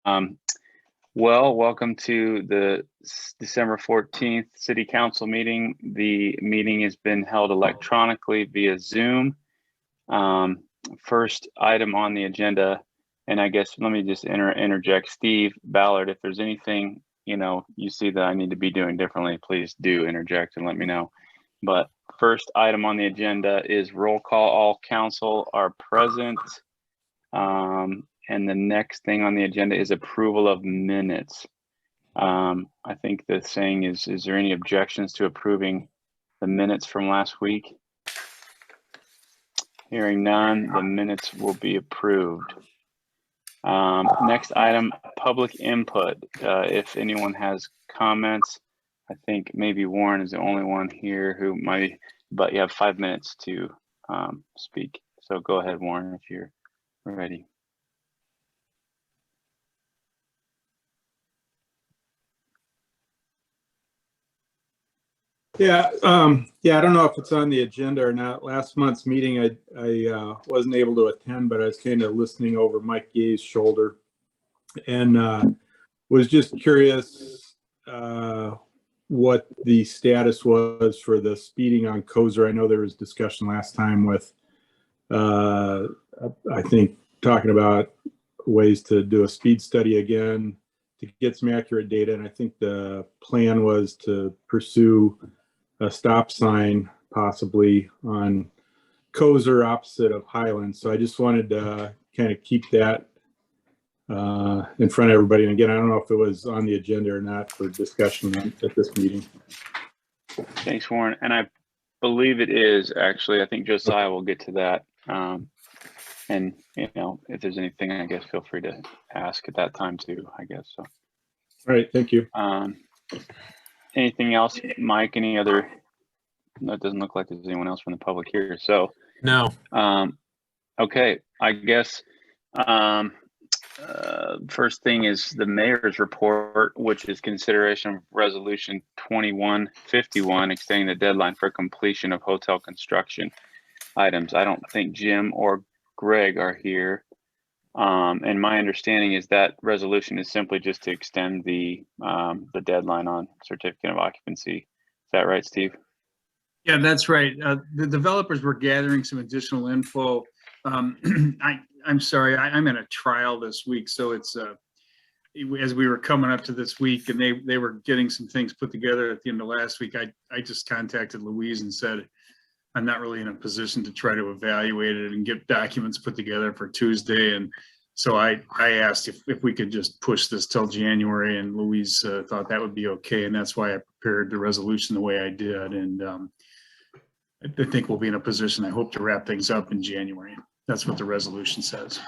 Well, welcome to the December 14th City Council meeting. The meeting has been held electronically via Zoom. First item on the agenda, and I guess let me just interject, Steve Ballard, if there's anything you see that I need to be doing differently, please do interject and let me know. But first item on the agenda is roll call. All council are present. And the next thing on the agenda is approval of minutes. I think the saying is there any objections to approving the minutes from last week? Hearing none, the minutes will be approved. Next item, public input. If anyone has comments, I think maybe Warren is the only one here who might, but you have 5 minutes to speak. So go ahead, Warren, if you're ready. Yeah, I don't know if it's on the agenda or not. Last month's meeting, I wasn't able to attend, but I was kind of listening over Mike Gay's shoulder, and was just curious what the status was for the speeding on Kozer. I know there was discussion last time with, I think, talking about ways to do a speed study again to get some accurate data, and I think the plan was to pursue a stop sign possibly on Kozer opposite of Highland. So I just wanted to kind of keep that in front of everybody. And again, I don't know if it was on the agenda or not for discussion at this meeting. Thanks, Warren. And I believe it is actually. I think Josiah will get to that. And if there's anything, I guess feel free to ask at that time too, I guess. So. All right, thank you. Anything else, Mike? Any other? No, it doesn't look like there's anyone else from the public here. So no. Okay, I guess first thing is the mayor's report, which is consideration of resolution 2151, extending the deadline for completion of hotel construction items. I don't think Jim or Greg are here. And my understanding is that resolution is simply just to extend the deadline on certificate of occupancy. Is that right, Steve? Yeah, that's right. The developers were gathering some additional info. I'm sorry, I'm in a trial this week, so it's as we were coming up to this week, and they were getting some things put together at the end of last week. I just contacted Louise and said I'm not really in a position to try to evaluate it and get documents put together for Tuesday. And so I asked if we could just push this till January, and Louise thought that would be okay. And that's why I prepared the resolution the way I did. And I think we'll be in a position, I hope, to wrap things up in January. That's what the resolution says.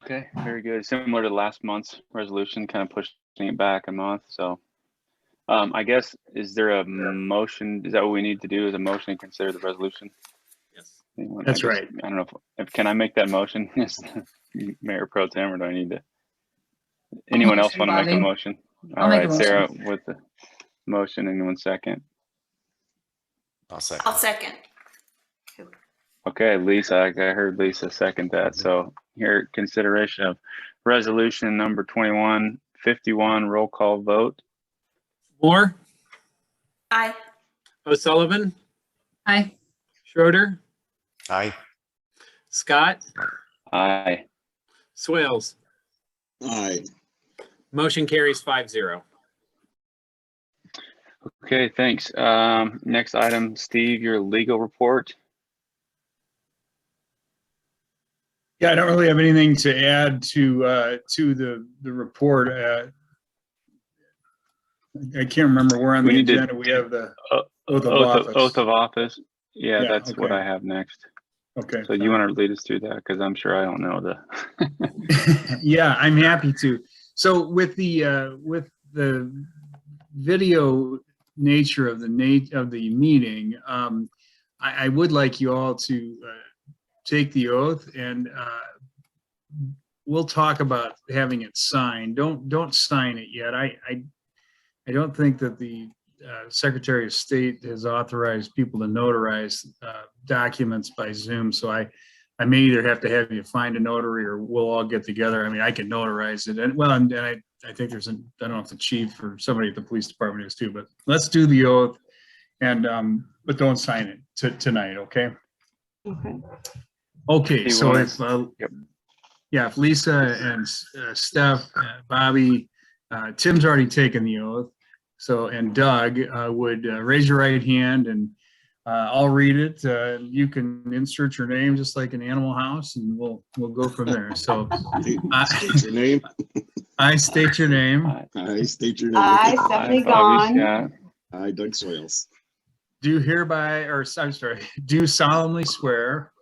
Okay, very good. Similar to last month's resolution, kind of pushing it back a month. So I guess, is there a motion? Is that what we need to do, is a motion to consider the resolution? Yes, that's guess, right. I don't know if can I make that motion as Mayor Pro Tem, or do I need to? Anyone else want to make a motion? All right, Sarah with the motion. Anyone second? I'll second. I'll second. Okay, Lisa, I heard Lisa second that. So here, consideration of resolution number 2151, roll call vote. Moore? Aye. O'Sullivan? Aye. Schroeder? Aye. Scott? Aye. Swales? Aye. Motion carries 5-0. Okay, thanks. Next item, Steve, your legal report. Yeah, I don't really have anything to add to the report. I can't remember where on the agenda we have the oath of office. Oath of office. Yeah, that's okay. what I have next. Okay. So you want to lead us through that, because I'm sure I don't know the. Yeah, I'm happy to. So with the video nature of the meeting, I would like you all to take the oath, and we'll talk about having it signed. Don't sign it yet. I don't think that the Secretary of State has authorized people to notarize documents by Zoom, so I I may either have to have you find a notary or we'll all get together. I mean, I can notarize it. And well, and I think there's I don't know if the chief or somebody at the police department is too, but let's do the oath and, but don't sign it tonight, okay? Okay. Okay, so if, Yep. yeah, if Lisa and Steph, Bobby, Tim's already taken the oath. So, and Doug would raise your right hand and I'll read it. You can insert your name just like an Animal House and we'll go from there. So State your name. I state your name. I state your name. I, Stephanie Bobby Gahn, Scott, I, Doug Swales. Do hereby, or I'm sorry, do solemnly swear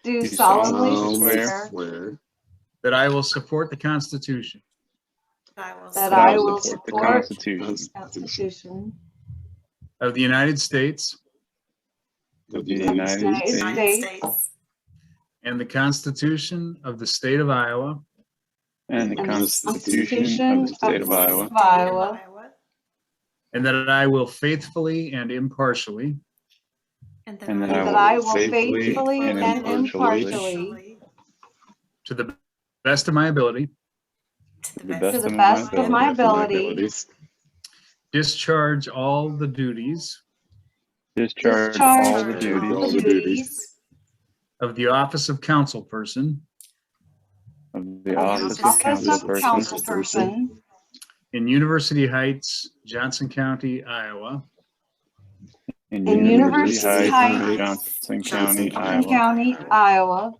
do do solemnly solemnly swear that I will support the Constitution that I will support the support Constitution the Constitution of the United States of the of the United United States States and the Constitution of the State of Iowa, and the and the Constitution of the State of Iowa, and that I will faithfully and impartially and and that I will faithfully and impartially, impartially, to the best of my ability, to the to the best of my ability, discharge all the duties discharge discharge all the all duties the duties of the office of councilperson of the of office the of office of councilperson councilperson in University Heights, Johnson County, Iowa, in in University University Heights, Heights, Johnson County, Johnson Iowa, County, Iowa,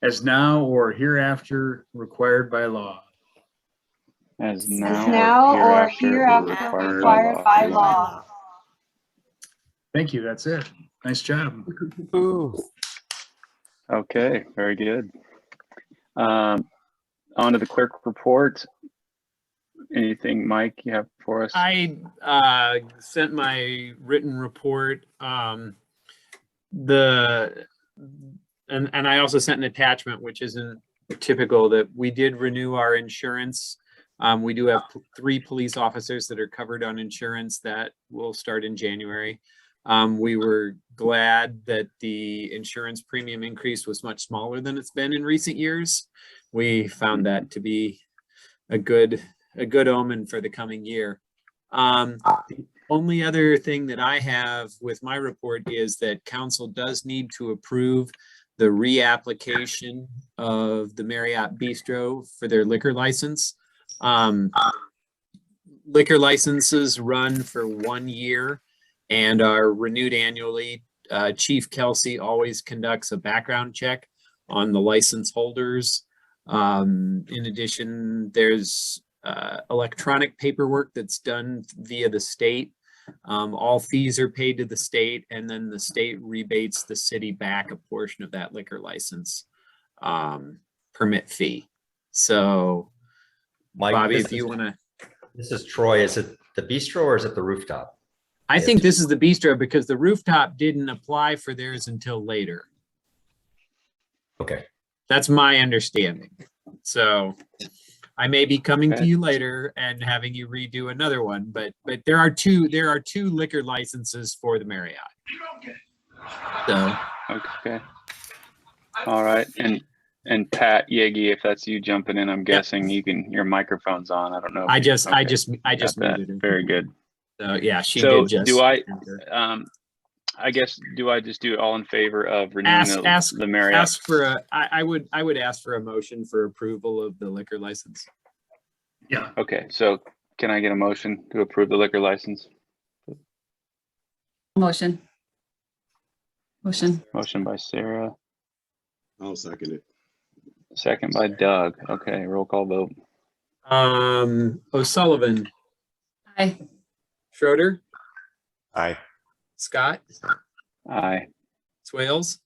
as now or hereafter required by law. as as now now or or hereafter hereafter required by law. Thank you, that's it. Nice job. Okay, very good. On to the clerk report. Anything, Mike, you have for us? I sent my written report. And I also sent an attachment, which isn't typical, that we did renew our insurance. We do have 3 police officers that are covered on insurance that will start in January. We were glad that the insurance premium increase was much smaller than it's been in recent years. We found that to be a good omen for the coming year. The only other thing that I have with my report is that council does need to approve the reapplication of the Marriott Bistro for their liquor license. Liquor licenses run for 1 year and are renewed annually. Chief Kelsey always conducts a background check on the license holders. In addition, there's electronic paperwork that's done via the state. All fees are paid to the state, and then the state rebates the city back a portion of that liquor license permit fee. So, Mike, Bobby, this if you is- want to, This is Troy. Is it the bistro or is it the rooftop? I think this is the bistro because the rooftop didn't apply for theirs until later. Okay. That's my understanding. So I may be coming to Okay. you later and having you redo another one, but there are two liquor licenses for the Marriott. So Okay. All right, and Pat Yegi, if that's you jumping in, I'm guessing your microphone's on. I don't know. if I you- just okay, got that. muted her. Very good. So yeah, she So did just. do I guess, do I just do it all in favor of renewing the Marriott? Ask for I would ask for a motion for approval of the liquor license. Yeah, Okay, so can I get a motion to approve the liquor license? Motion. Motion by Sarah, I'll second it. second by Doug. Okay, roll call vote. O'Sullivan, Aye. Schroeder, Aye. Scott, Aye. Swales,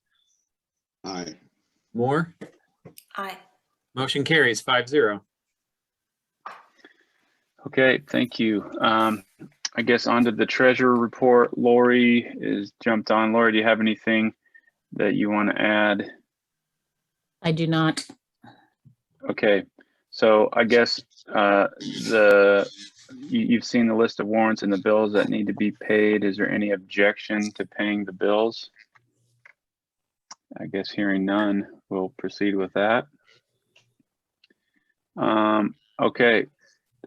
Aye. Moore. Aye. Motion carries 5-0. Okay, thank you. I guess onto the treasurer report. Lori is jumped on. Lori, do you have anything that you want to add? I do not. Okay, so I guess you've seen the list of warrants and the bills that need to be paid. Is there any objection to paying the bills? I guess hearing none, we'll proceed with that. Okay,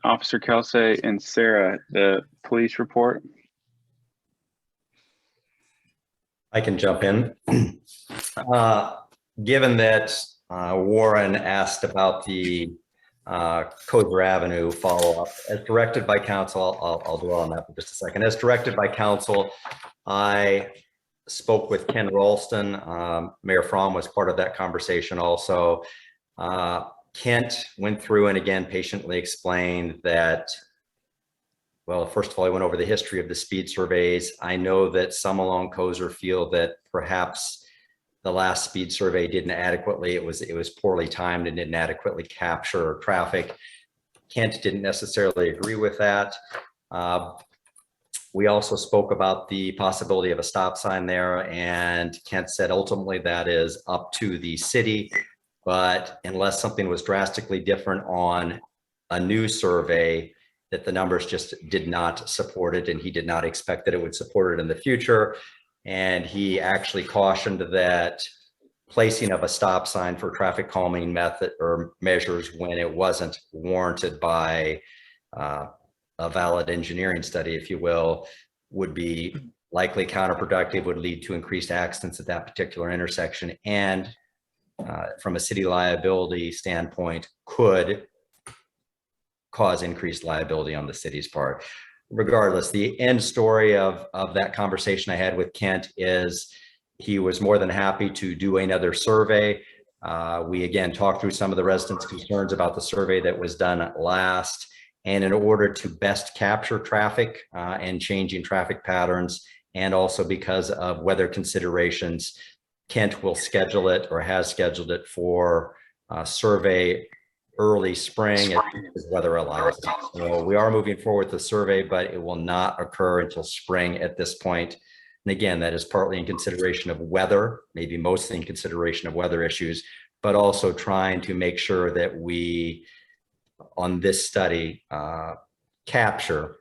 Officer Kelsey and Sarah, the police report. I can jump in. Given that Warren asked about the Coder Avenue follow-up, as directed by council, I'll dwell on that for just a second. As directed by council, I spoke with Ken Ralston. Mayor Fromm was part of that conversation also. Kent went through and again patiently explained that, well, first of all, I went over the history of the speed surveys. I know that some along Cozer feel that perhaps the last speed survey didn't adequately, it was poorly timed and didn't adequately capture traffic. Kent didn't necessarily agree with that. We also spoke about the possibility of a stop sign there, and Kent said ultimately that is up to the city, but unless something was drastically different on a new survey, that the numbers just did not support it, and he did not expect that it would support it in the future. And he actually cautioned that placing of a stop sign for traffic calming method or measures when it wasn't warranted by a valid engineering study, if you will, would be likely counterproductive, would lead to increased accidents at that particular intersection, and from a city liability standpoint, could cause increased liability on the city's part. Regardless, the end story of that conversation I had with Kent is he was more than happy to do another survey. We again talked through some of the residents' concerns about the survey that was done last. And in order to best capture traffic and changing traffic patterns, and also because of weather considerations, Kent will schedule it or has scheduled it for survey early spring as weather allows. So we are moving forward with the survey, but it will not occur until spring at this point. And again, that is partly in consideration of weather, maybe mostly in consideration of weather issues, but also trying to make sure that we, on this study, capture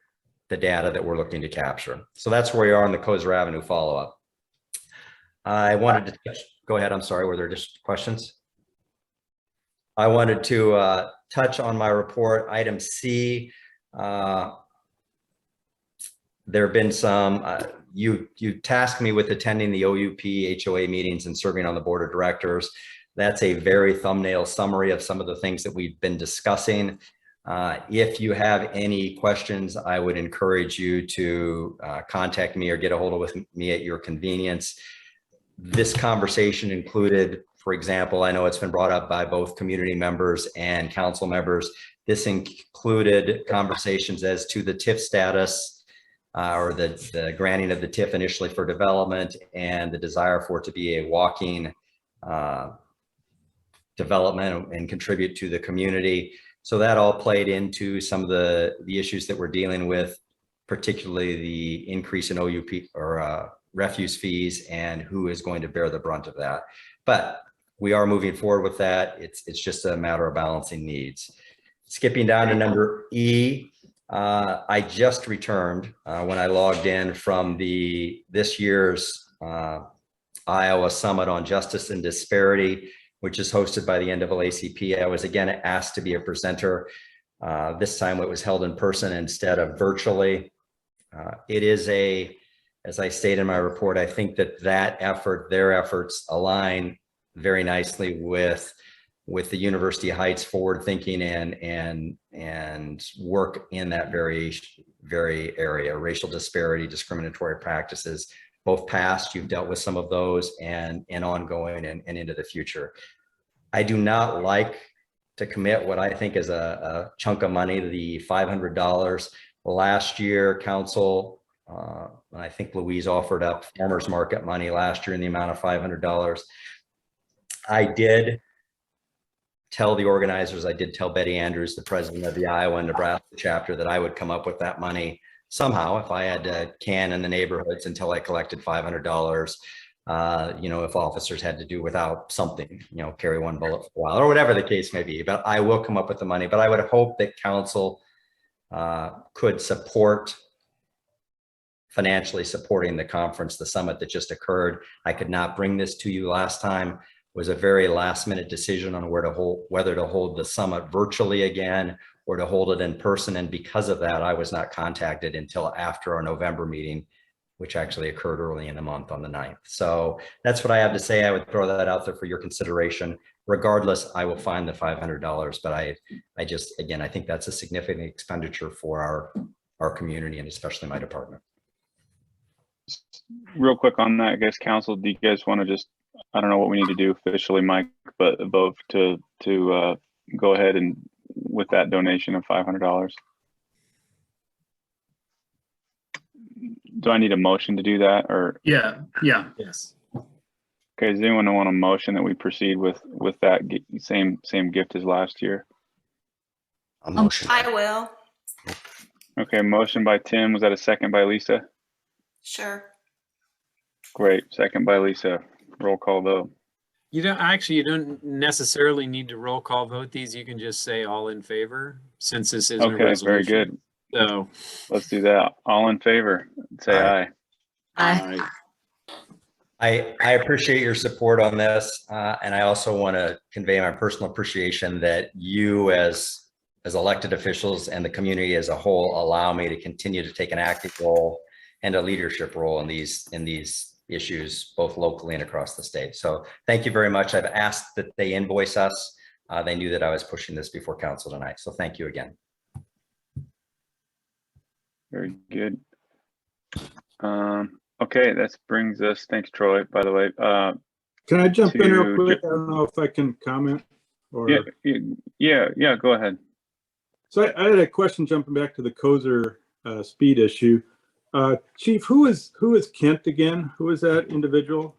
the data that we're looking to capture. So that's where we are on the Cozer Avenue follow-up. I wanted to go ahead. I'm sorry. Were there just questions? I wanted to touch on my report, item C. There have been some, you tasked me with attending the OUP HOA meetings and serving on the board of directors. That's a very thumbnail summary of some of the things that we've been discussing. If you have any questions, I would encourage you to contact me or get a hold of me at your convenience. This conversation included, for example, I know it's been brought up by both community members and council members. This included conversations as to the TIF status or the granting of the TIF initially for development and the desire for it to be a walking development and contribute to the community. So that all played into some of the issues that we're dealing with, particularly the increase in OUP or refuse fees and who is going to bear the brunt of that. But we are moving forward with that. It's just a matter of balancing needs. Skipping down to number E, I just returned when I logged in from this year's Iowa Summit on Justice and Disparity, which is hosted by the NAACP. I was again asked to be a presenter. This time it was held in person instead of virtually. It is as I state in my report, I think that effort, their efforts align very nicely with the University Heights forward thinking and work in that very area, racial disparity, discriminatory practices, both past, you've dealt with some of those, and ongoing and into the future. I do not like to commit what I think is a chunk of money, the $500. Last year, council, I think Louise offered up farmers market money last year in the amount of $500. I did tell the organizers, I did tell Betty Andrews, the president of the Iowa and Nebraska chapter, that I would come up with that money somehow if I had to can in the neighborhoods until I collected $500. If officers had to do without something, carry one bullet for a while or whatever the case may be, but I will come up with the money. But I would hope that council could support financially supporting the conference, the summit that just occurred. I could not bring this to you last time. It was a very last minute decision on whether to hold the summit virtually again or to hold it in person. And because of that, I was not contacted until after our November meeting, which actually occurred early in the month on the 9th. So that's what I have to say. I would throw that out there for your consideration. Regardless, I will find the $500, but I just, again, I think that's a significant expenditure for our community and especially my department. Real quick on that, I guess, council, do you guys want to just, I don't know what we need to do officially, Mike, but vote to go ahead and with that donation of $500? Do I need a motion to do that, or? Yeah. Yes. Okay, does anyone want a motion that we proceed with that same gift as last year? A motion. I will. Okay, motion by Tim. Was that a second by Lisa? Sure. Great, second by Lisa. Roll call vote. You don't necessarily need to roll call vote these. You can just say all in favor, since this isn't a Okay, resolution. very good. So Let's do that. All in favor, say aye. Aye. I appreciate your support on this, and I also want to convey my personal appreciation that you as elected officials and the community as a whole allow me to continue to take an active role and a leadership role in these issues, both locally and across the state. So thank you very much. I've asked that they invoice us. They knew that I was pushing this before council tonight. So thank you again. Very good. Okay, that brings us, thanks Troy, by the way. Can I jump in real To- quick? I don't know if I can comment or. Yeah, go ahead. So I had a question jumping back to the Kozer speed issue. Chief, who is Kent again? Who is that individual?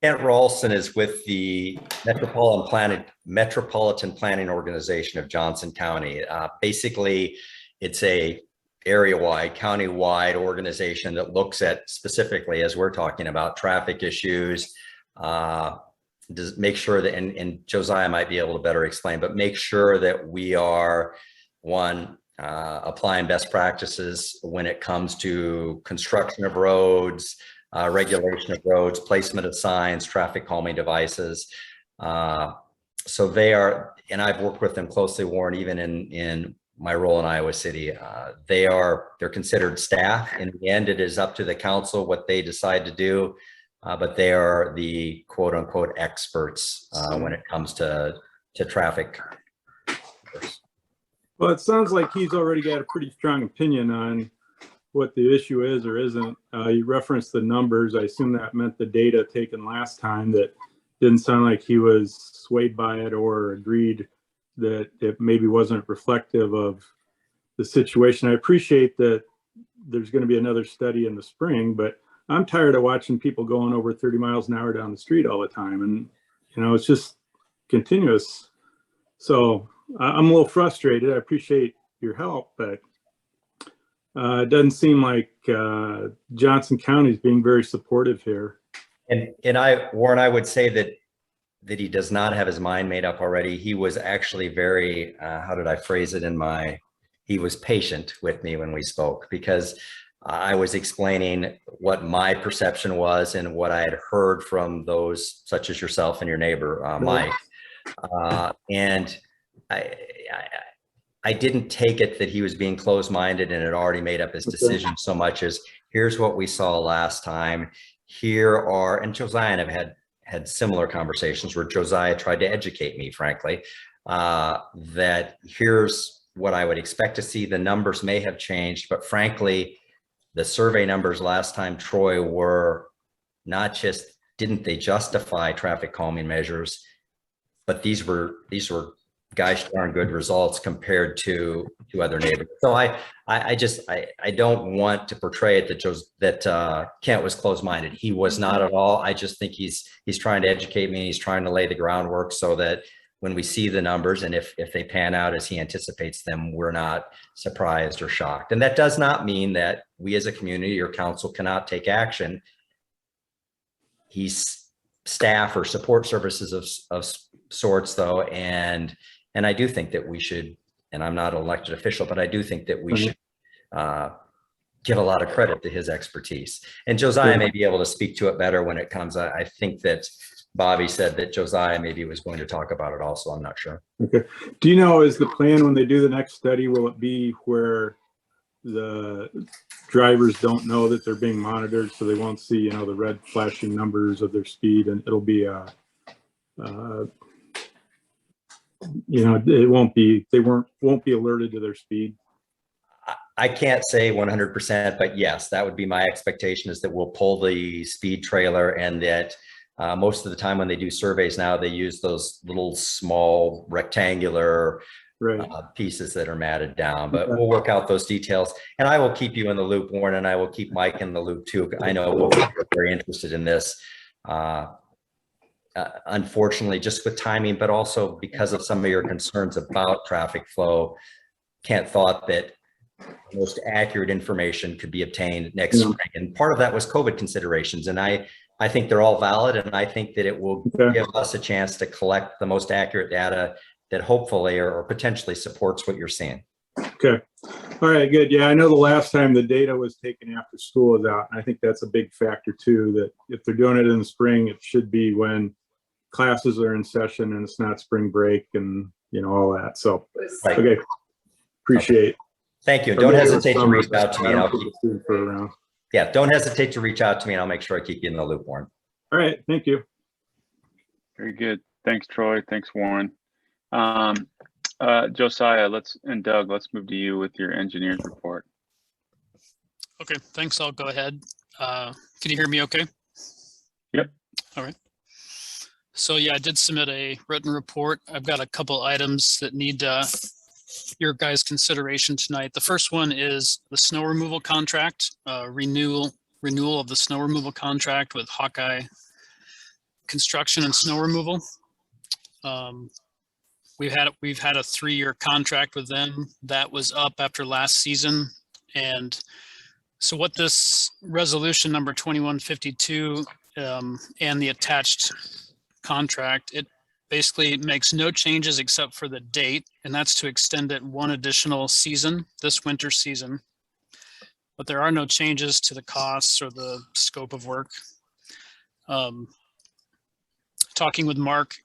Kent Ralston is with the Metropolitan Planning Organization of Johnson County. Basically, it's a area-wide, county-wide organization that looks at specifically, as we're talking about, traffic issues, does make sure that, and Josiah might be able to better explain, but make sure that we are, one, applying best practices when it comes to construction of roads, regulation of roads, placement of signs, traffic calming devices. So they are, and I've worked with them closely, Warren, even in my role in Iowa City. They're considered staff. In the end, it is up to the council what they decide to do, but they are the quote unquote experts when it comes to traffic. Well, it sounds like he's already got a pretty strong opinion on what the issue is or isn't. You referenced the numbers. I assume that meant the data taken last time. That didn't sound like he was swayed by it or agreed that it maybe wasn't reflective of the situation. I appreciate that there's going to be another study in the spring, but I'm tired of watching people going over 30 miles an hour down the street all the time. And, it's just continuous. So I'm a little frustrated. I appreciate your help, but it doesn't seem like Johnson County is being very supportive here. And Warren, I would say that he does not have his mind made up already. He was actually very, how did I phrase it he was patient with me when we spoke, because I was explaining what my perception was and what I had heard from those such as yourself and your neighbor, Mike. And I didn't take it that he was being closed-minded and had already made up his decision so much as here's what we saw last time. And Josiah and I have had similar conversations where Josiah tried to educate me, frankly, that here's what I would expect to see. The numbers may have changed, but frankly, the survey numbers last time, Troy, were not just, didn't they justify traffic calming measures, but these were gosh darn good results compared to other neighborhoods. So I don't want to portray it that Kent was closed-minded. He was not at all. I just think he's trying to educate me. He's trying to lay the groundwork so that when we see the numbers and if they pan out as he anticipates them, we're not surprised or shocked. And that does not mean that we as a community or council cannot take action. He's staff or support services of sorts though, and I do think that we should, and I'm not an elected official, but I do think that we should give a lot of credit to his expertise. And Josiah may be able to speak to it better when it comes. I think that Bobby said that Josiah maybe was going to talk about it also. I'm not sure. Okay. Do you know, is the plan when they do the next study, will it be where the drivers don't know that they're being monitored, so they won't see, you know, the red flashing numbers of their speed, and it'll be you know, it won't be, they won't be alerted to their speed? I can't say 100%, but yes, that would be my expectation, is that we'll pull the speed trailer, and that most of the time when they do surveys now, they use those little small rectangular Right. pieces that are matted down, but we'll work out those details, and I will keep you in the loop, Warren, and I will keep Mike in the loop too. I know we're very interested in this. Unfortunately, just with timing, but also because of some of your concerns about traffic flow, Kent thought that the most accurate information could be obtained next spring. And part of that was COVID considerations. And I think they're all valid. And I think that it will give us a chance to collect the most accurate data that hopefully or potentially supports what you're seeing. Okay. All right, good. Yeah, I know the last time the data was taken after school was out. And I think that's a big factor too, that if they're doing it in the spring, it should be when classes are in session and it's not spring break and, you know, all that. So, Right. okay. Appreciate. Thank you. Don't hesitate to reach out to me. And I'll keep, around. yeah, don't hesitate to reach out to me, and I'll make sure I keep you in the loop, Warren. All right. Thank you. Very good. Thanks, Troy. Thanks, Warren. Josiah, and Doug, let's move to you with your engineer's report. Okay, thanks. I'll go ahead. Can you hear me okay? Yep. All right. So yeah, I did submit a written report. I've got a couple items that need your guys' consideration tonight. The first one is the snow removal contract, renewal of the snow removal contract with Hawkeye Construction and Snow Removal. We've had a 3-year contract with them that was up after last season. And so what this resolution number 2152 and the attached contract, it basically makes no changes except for the date, and that's to extend it 1 additional season, this winter season. But there are no changes to the costs or the scope of work. Talking with Mark,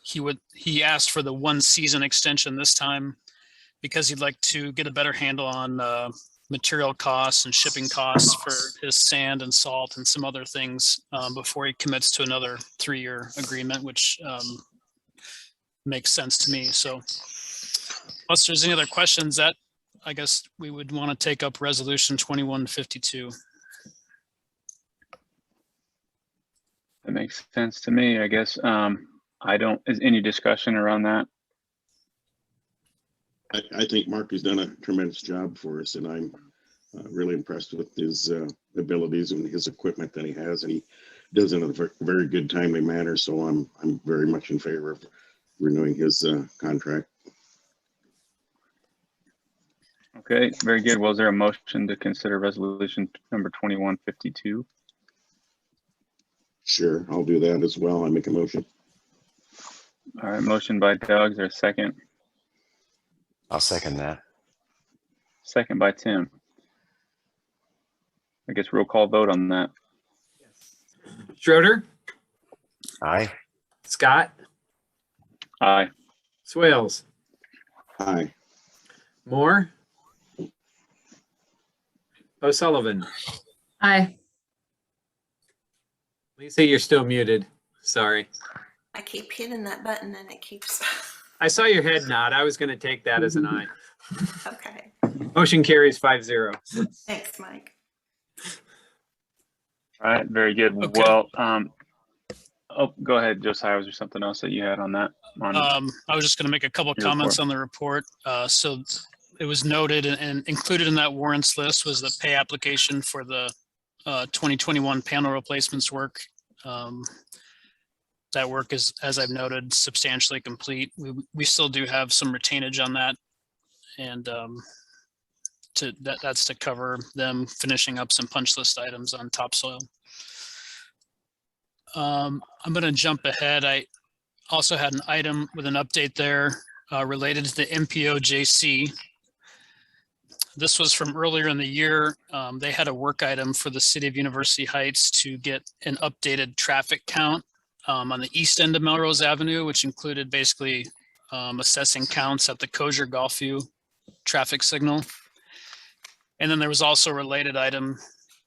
he asked for the 1 season extension this time because he'd like to get a better handle on material costs and shipping costs for his sand and salt and some other things before he commits to another 3-year agreement, which makes sense to me. So unless there's any other questions, that I guess we would want to take up resolution 2152. That makes sense to me, I guess. Is any discussion around that? I think Mark has done a tremendous job for us, and I'm really impressed with his abilities and his equipment that he has, and he does it in a very good, timely manner. So I'm very much in favor of renewing his contract. Okay, very good. Well, is there a motion to consider resolution number 2152? Sure, I'll do that as well. I make a motion. All right, motion by Doug. Is there a second? I'll second that. Second by Tim. I guess roll call vote on that. Schroeder, Aye. Scott, Aye. Swales, Aye. Moore, O'Sullivan. Aye. Lisa, you're still muted. Sorry. I keep hitting that button and it keeps. I saw your head nod. I was going to take that as an aye. Okay. Motion carries 5-0. Thanks, Mike. All right, very good. Okay. Well, oh, go ahead, Josiah. Was there something else that you had on that? I was just going to make a couple Your comments report. on the report. So it was noted and included in that warrants list was the pay application for the 2021 panel replacements work. That work is, as I've noted, substantially complete. We still do have some retainage on that, and that's to cover them finishing up some punch list items on topsoil. I'm going to jump ahead. I also had an item with an update there related to the MPO JC. This was from earlier in the year. They had a work item for the city of University Heights to get an updated traffic count on the east end of Melrose Avenue, which included basically assessing counts at the Kosher Golfview traffic signal. And then there was also a related item,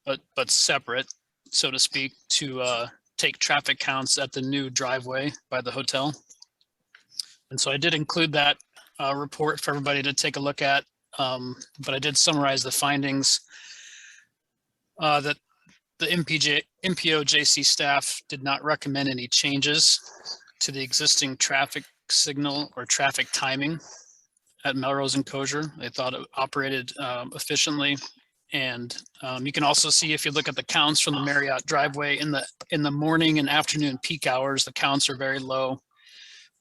but separate, so to speak, to take traffic counts at the new driveway by the hotel. And so I did include that report for everybody to take a look at. But I did summarize the findings that the MPO-JC staff did not recommend any changes to the existing traffic signal or traffic timing at Melrose and Kosher. They thought it operated efficiently. And you can also see, if you look at the counts from the Marriott driveway in the morning and afternoon peak hours, the counts are very low,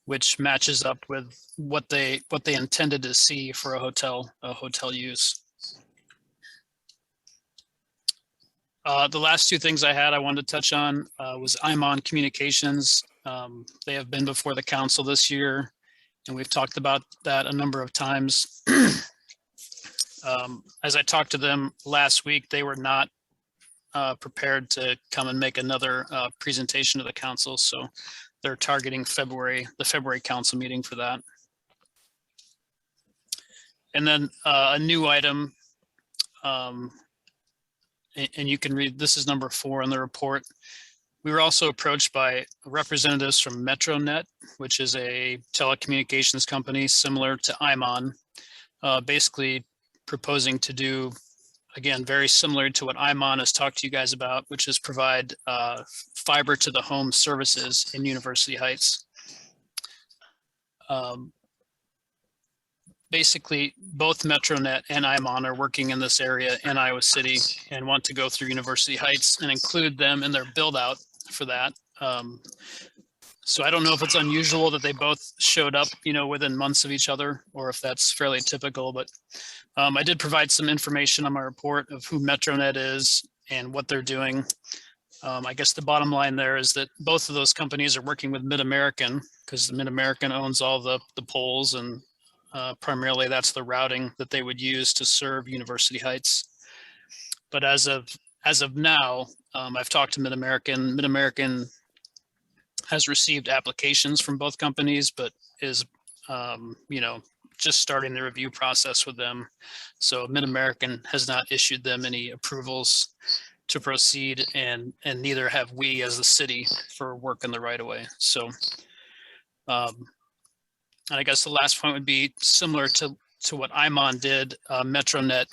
which matches up with what they intended to see for a hotel use. The last two things I wanted to touch on was IMON Communications. They have been before the council this year, and we've talked about that a number of times. As I talked to them last week, they were not prepared to come and make another presentation to the council, so they're targeting the February council meeting for that. And then a new item, and you can read, this is number 4 in the report. We were also approached by representatives from MetroNet, which is a telecommunications company similar to IMON, basically proposing to do, again, very similar to what IMON has talked to you guys about, which is provide fiber to the home services in University Heights. Basically, both MetroNet and IMON are working in this area in Iowa City and want to go through University Heights and include them in their build out for that. So I don't know if it's unusual that they both showed up, within months of each other, or if that's fairly typical, but I did provide some information on my report of who MetroNet is and what they're doing. I guess the bottom line there is that both of those companies are working with Mid-American, because Mid-American owns all the poles, and primarily that's the routing that they would use to serve University Heights. But as of now, I've talked to Mid-American. Mid-American has received applications from both companies, but is, just starting the review process with them. So Mid-American has not issued them any approvals to proceed, and neither have we as the city for work in the right of way. So, and I guess the last point would be similar to what IMON did. MetroNet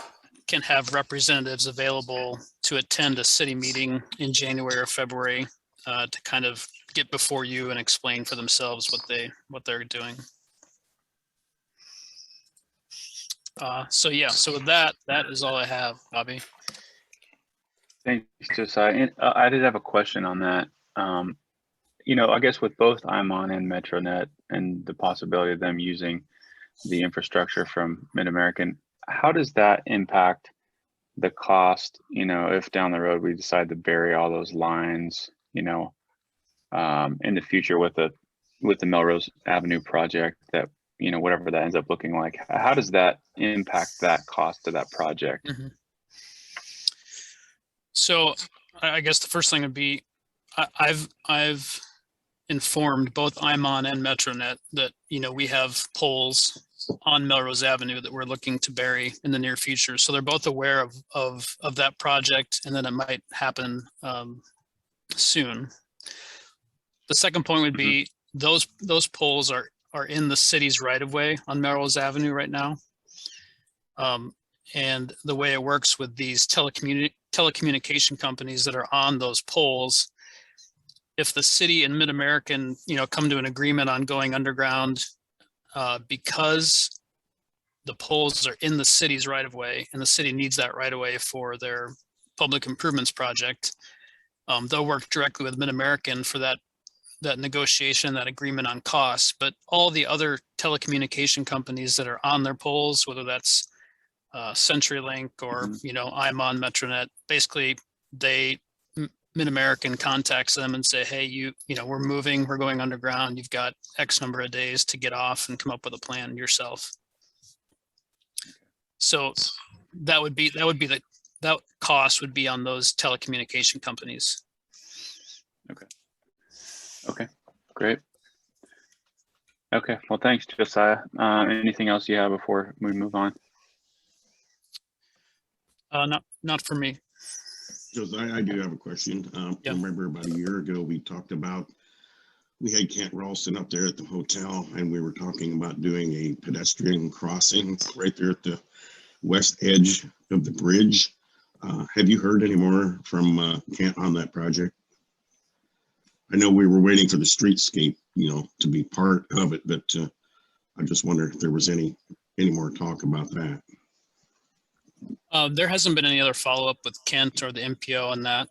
can have representatives available to attend a city meeting in January or February to kind of get before you and explain for themselves what they're doing. So with that is all I have, Bobby. Thanks, Josiah. And, I did have a question on that. I guess with both IMON and MetroNet and the possibility of them using the infrastructure from Mid-American, how does that impact the cost, if down the road we decide to bury all those lines, in the future with the Melrose Avenue project, that, whatever that ends up looking like, how does that impact that cost of that project? Mm-hmm. So I guess the first thing would be, I've informed both IMON and MetroNet that, we have poles on Melrose Avenue that we're looking to bury in the near future. So they're both aware of that project, and then it might happen soon. The second point would be those poles are in the city's right of way on Melrose Avenue right now. And the way it works with these telecommunication companies that are on those poles, if the city and Mid-American, come to an agreement on going underground, because the poles are in the city's right of way, and the city needs that right of way for their public improvements project, they'll work directly with Mid-American for that negotiation, that agreement on costs. But all the other telecommunication companies that are on their poles, whether that's CenturyLink or IMON, MetroNet, basically Mid-American contacts them and say, hey, we're going underground. You've got X number of days to get off and come up with a plan yourself. So that would be that cost would be on those telecommunication companies. Okay, great. Okay, well, thanks, Josiah. Anything else you have before we move on? Not for me. Josiah, I do have a question. Yeah. Remember about a year ago, we talked about, we had Kent Ralston up there at the hotel, and we were talking about doing a pedestrian crossing right there at the west edge of the bridge. Have you heard any more from Kent on that project? I know we were waiting for the streetscape, to be part of it, but I just wonder if there was any more talk about that. There hasn't been any other follow-up with Kent or the MPO on that.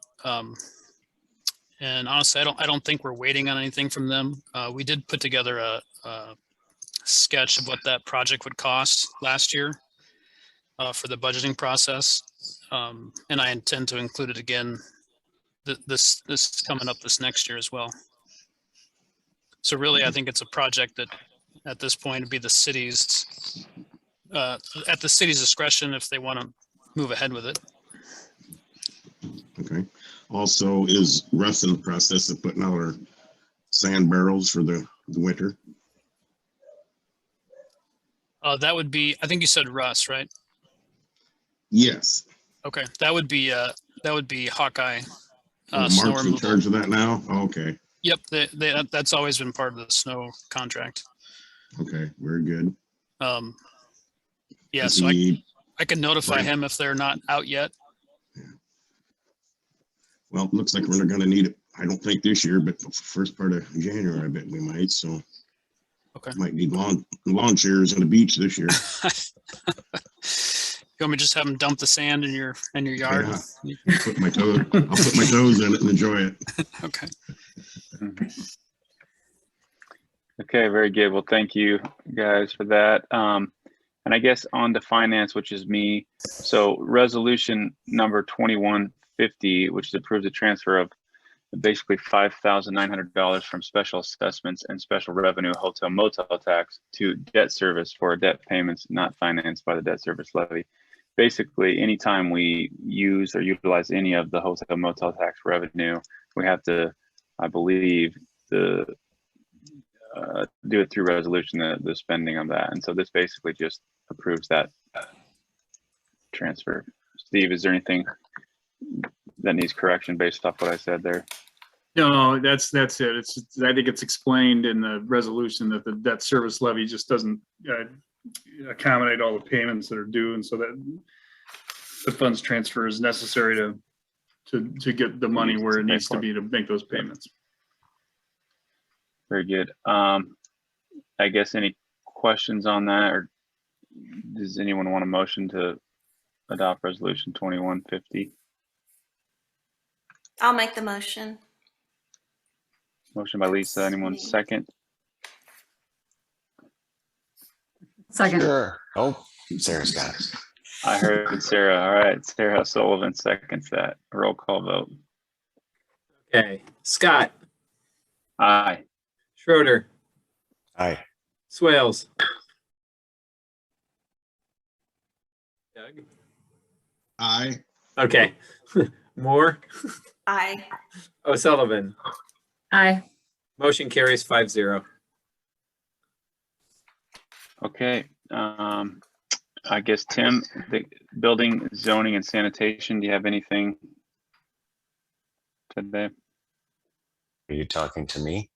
And honestly, I don't think we're waiting on anything from them. We did put together a sketch of what that project would cost last year for the budgeting process. And I intend to include it again this coming up this next year as well. So really, I think it's a project that at this point would be the city's at the city's discretion if they want to move ahead with it. Okay. Also, is Russ in the process of putting out our sand barrels for the winter? That would be, I think you said Russ, right? Yes. Okay, that would be Hawkeye. Mark's Snow in removal. charge of that now? Okay. Yep, that's always been part of the snow contract. Okay, very good. Yeah, Does so he- I can notify Right. him if they're not out yet. Well, it looks like we're not gonna need it, I don't think this year, but the first part of January, I bet we might, so. Okay. Might need lawn chairs on the beach this year. You want me to just have them dump the sand in your yard? Yeah. I'll put my toes in it and enjoy it. Okay. Okay, very good. Well, thank you guys for that. And I guess on to finance, which is me. So resolution number 2150, which approves the transfer of basically $5,900 from special assessments and special revenue hotel motel tax to debt service for debt payments not financed by the debt service levy. Basically, anytime we use or utilize any of the hotel motel tax revenue, we have to, I believe, do it through resolution, the spending of that. And so this basically just approves that transfer. Steve, is there anything that needs correction based off what I said there? No, that's it. I think it's explained in the resolution that the debt service levy just doesn't accommodate all the payments that are due, and so that the funds transfer is necessary to get the money where it needs to be to make those payments. Very good. I guess any questions on that, or does anyone want a motion to adopt resolution 2150? I'll make the motion. Motion by Lisa. Anyone second? Second. Sure. Oh, Sarah's got it. I heard Sarah. All right, Sarah Sullivan seconds that. Roll call vote. Okay, Scott, Aye. Schroeder, Aye. Swales. Doug? Aye. Okay, Moore, Aye. O'Sullivan. Aye. Motion carries 5-0. Okay. I guess Tim, the building, zoning, and sanitation. Do you have anything today? Are you talking to me?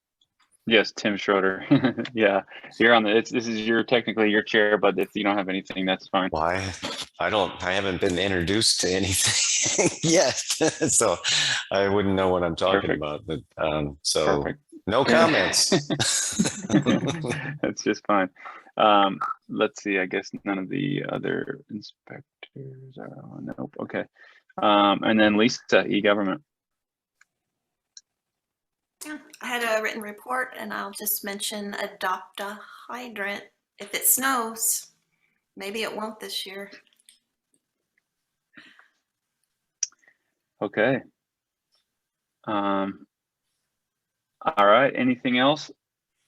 Yes, Tim Schroeder. Yeah, you're on the. This is technically your chair, but if you don't have anything, that's fine. Why? I haven't been introduced to anything yet, so I wouldn't know what I'm talking Perfect. about. But so Perfect. no comments. That's just fine. Let's see. I guess none of the other inspectors are on. Nope. Okay. And then Lisa, e-government. Yeah, I had a written report, and I'll just mention adopt a hydrant if it snows. Maybe it won't this year. Okay. All right. Anything else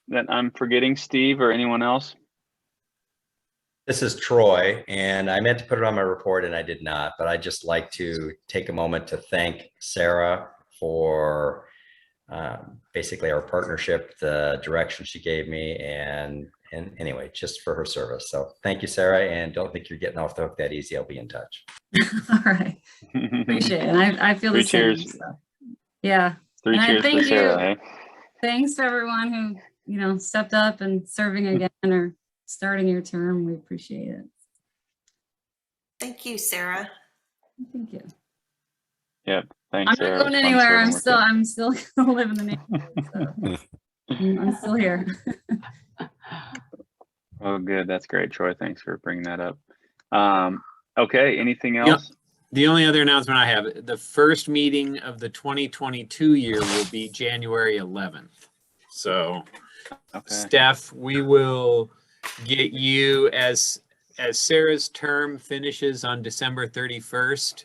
that I'm forgetting, Steve, or anyone else? This is Troy, and I meant to put it on my report and I did not, but I'd just like to take a moment to thank Sarah for basically our partnership, the direction she gave me, and anyway, just for her service. So thank you, Sarah, and don't think you're getting off the hook that easy. I'll be in touch. All right. Appreciate it. And I feel the Three same. cheers. So. Yeah. Three And I cheers for thank Sarah, you. eh? Thanks to everyone who, stepped up and serving again or starting your term. We appreciate it. Thank you, Sarah. Thank you. Yep. Thanks, I'm Sarah. not going It was fun anywhere. serving I'm with still gonna live in the neighborhood. So I'm still here. you. Oh, good. That's great, Troy. Thanks for bringing that up. Okay. Anything Yep. else? The only other announcement I have, the first meeting of the 2022 year will be January 11th. So Okay. Steph, we will get you as Sarah's term finishes on December 31st.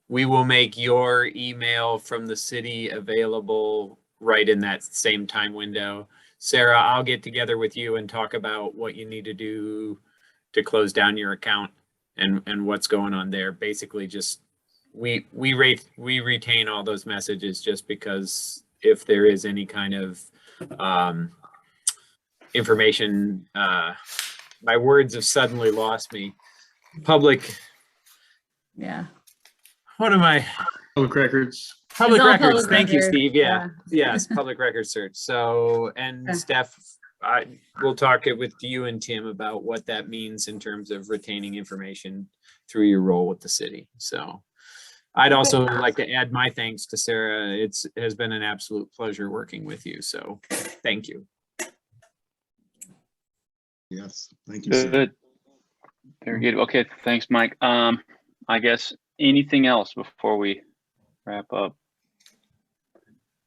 We will make your email from the city available right in that same time window. Sarah, I'll get together with you and talk about what you need to do to close down your account and what's going on there. Basically, just we retain all those messages just because if there is any kind of information, my words have suddenly lost me. Public, Yeah. what am I? Public records. Public It's all records. public Thank you, record, Steve. Yeah. yeah. Yes, public record search. So, and Okay. Steph, we'll talk it with you and Tim about what that means in terms of retaining information through your role with the city. So I'd also like to add my thanks to Sarah. It has been an absolute pleasure working with you. So thank you. Yes, thank you, sir. Good. Very good. Okay. Thanks, Mike. I guess anything else before we wrap up?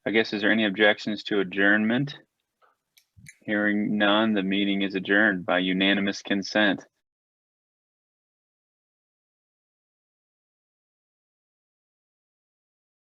I guess, is there any objections to adjournment? Hearing none, the meeting is adjourned by unanimous consent.